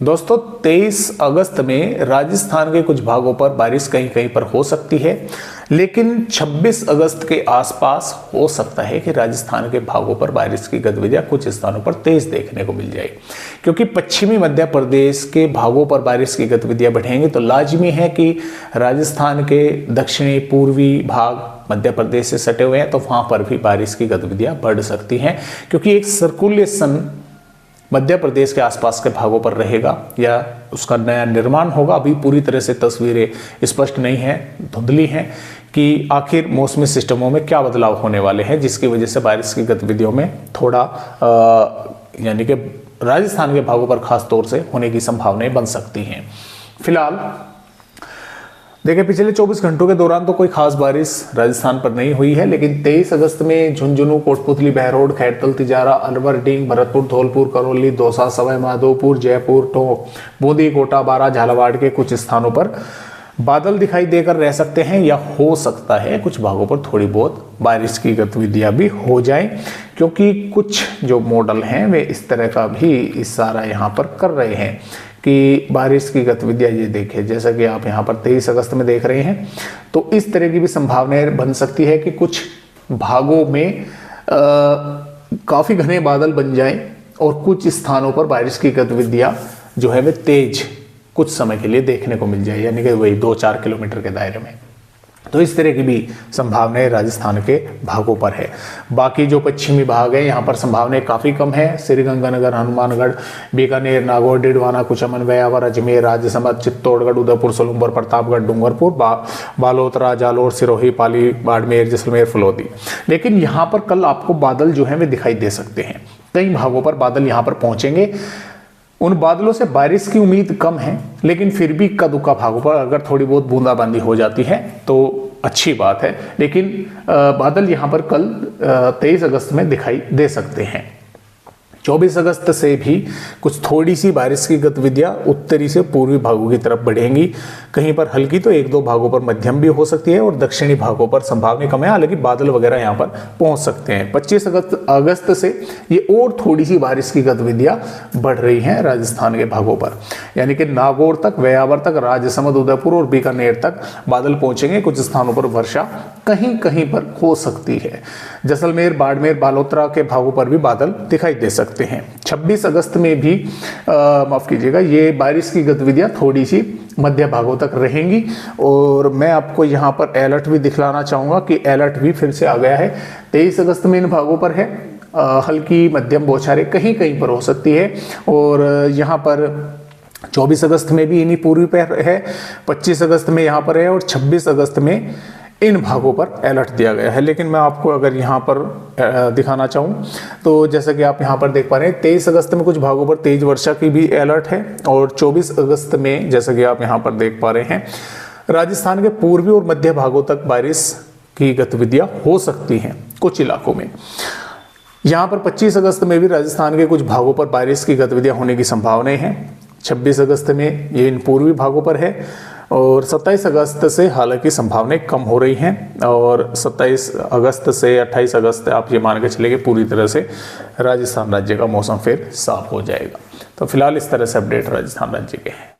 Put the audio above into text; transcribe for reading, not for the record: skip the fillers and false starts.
दोस्तों 23 अगस्त में राजस्थान के कुछ भागों पर बारिश कहीं कहीं पर हो सकती है, लेकिन 26 अगस्त के आसपास हो सकता है कि राजस्थान के भागों पर बारिश की गतिविधियां कुछ स्थानों पर तेज देखने को मिल जाए। क्योंकि पश्चिमी मध्य प्रदेश के भागों पर बारिश की गतिविधियां बढ़ेंगी तो लाजमी है कि राजस्थान के दक्षिणी पूर्वी भाग मध्य प्रदेश से सटे हुए हैं तो वहां पर भी बारिश की गतिविधियां बढ़ सकती हैं, क्योंकि एक सर्कुलेशन मध्य प्रदेश के आसपास के भागों पर रहेगा या उसका नया निर्माण होगा। अभी पूरी तरह से तस्वीरें स्पष्ट नहीं है, धुंधली हैं कि आखिर मौसमी सिस्टमों में क्या बदलाव होने वाले हैं, जिसकी वजह से बारिश की गतिविधियों में थोड़ा यानी कि राजस्थान के भागों पर खास तौर से होने की संभावनाएं बन सकती हैं। फिलहाल देखिए पिछले 24 घंटों के दौरान तो कोई खास बारिश राजस्थान पर नहीं हुई है, लेकिन 23 अगस्त में झुंझुनू, कोटपुतली, बहरोड, खैरतल, तिजारा, अलवर, डींग, भरतपुर, धौलपुर, करौली, दौसा, सवाई माधोपुर, जयपुर, टोंक, बूंदी, कोटा, बारां, झालावाड़ के कुछ स्थानों पर बादल दिखाई देकर रह सकते हैं या हो सकता है कुछ भागों पर थोड़ी बहुत बारिश की गतिविधियां भी हो जाएं, क्योंकि कुछ जो मॉडल हैं वे इस तरह का भी इशारा यहाँ पर कर रहे हैं कि बारिश की गतिविधियां ये देखें, जैसा कि आप यहाँ पर 23 अगस्त में देख रहे हैं, तो इस तरह की भी संभावनाएं बन सकती है कि कुछ भागों में काफ़ी घने बादल बन जाएं और कुछ स्थानों पर बारिश की गतिविधियां जो है वे तेज कुछ समय के लिए देखने को मिल जाए, यानी कि वही 2-4 किलोमीटर के दायरे में। तो इस तरह की भी संभावनाएं राजस्थान के भागों पर है। बाकी जो पश्चिमी भाग है यहाँ पर संभावनाएं काफ़ी कम है। श्रीगंगानगर, हनुमानगढ़, बीकानेर, नागौर, डिडवाना, कुचामन, व्यावर, अजमेर, राजसमंद, चित्तौड़गढ़, उदयपुर, सोलुम्बर, प्रतापगढ़, डूंगरपुर, बालोतरा, जालोर, सिरोही, पाली, बाड़मेर, जैसलमेर, फलौदी। लेकिन यहाँ पर कल आपको बादल जो है वे दिखाई दे सकते हैं। कई भागों पर बादल यहाँ पर पहुंचेंगे। उन बादलों से बारिश की उम्मीद कम है, लेकिन फिर भी इक्का दुक्का भागों पर अगर थोड़ी बहुत बूंदाबांदी हो जाती है तो अच्छी बात है। लेकिन बादल यहाँ पर कल 23 अगस्त में दिखाई दे सकते हैं। 24 अगस्त से भी कुछ थोड़ी सी बारिश की गतिविधियां उत्तरी से पूर्वी भागों की तरफ बढ़ेंगी। कहीं पर हल्की तो 1-2 भागों पर मध्यम भी हो सकती है और दक्षिणी भागों पर संभावना कम है, हालांकि बादल वगैरह यहां पर पहुंच सकते हैं। 25 अगस्त से ये और थोड़ी सी बारिश की गतिविधियां बढ़ रही हैं राजस्थान के भागों पर, यानी कि नागौर तक, व्यावर तक, राजसमंद, उदयपुर और बीकानेर तक बादल पहुंचेंगे। कुछ स्थानों पर वर्षा कहीं कहीं पर हो सकती है। जैसलमेर, बाड़मेर, बालोतरा के भागों पर भी बादल दिखाई दे सकते हैं। 26 अगस्त में भी माफ कीजिएगा, ये बारिश की गतिविधियां थोड़ी सी मध्य भागों तक रहेंगी। और मैं आपको यहाँ पर अलर्ट भी दिखलाना चाहूँगा कि अलर्ट भी फिर से आ गया है। 23 अगस्त में इन भागों पर है हल्की मध्यम बौछारें कहीं कहीं पर हो सकती है। और यहाँ पर 24 अगस्त में भी इन्हीं पूर्वी पर है, 25 अगस्त में यहाँ पर है और 26 अगस्त में इन भागों पर अलर्ट दिया गया है। लेकिन मैं आपको अगर यहाँ पर दिखाना चाहूँ तो जैसा कि आप यहाँ पर देख पा रहे हैं 23 अगस्त में कुछ भागों पर तेज वर्षा की भी अलर्ट है और 24 अगस्त में जैसा कि आप यहाँ पर देख पा रहे हैं राजस्थान के पूर्वी और मध्य भागों तक बारिश की गतिविधियाँ हो सकती हैं कुछ इलाकों में। यहाँ पर 25 अगस्त में भी राजस्थान के कुछ भागों पर बारिश की गतिविधियाँ होने की संभावनाएं हैं। 26 अगस्त में ये इन पूर्वी भागों पर है और 27 अगस्त से हालांकि संभावनाएं कम हो रही हैं और 27 अगस्त से 28 अगस्त आप ये मान के चले कि पूरी तरह से राजस्थान राज्य का मौसम फिर साफ हो जाएगा। तो फिलहाल इस तरह से अपडेट राजस्थान राज्य के हैं।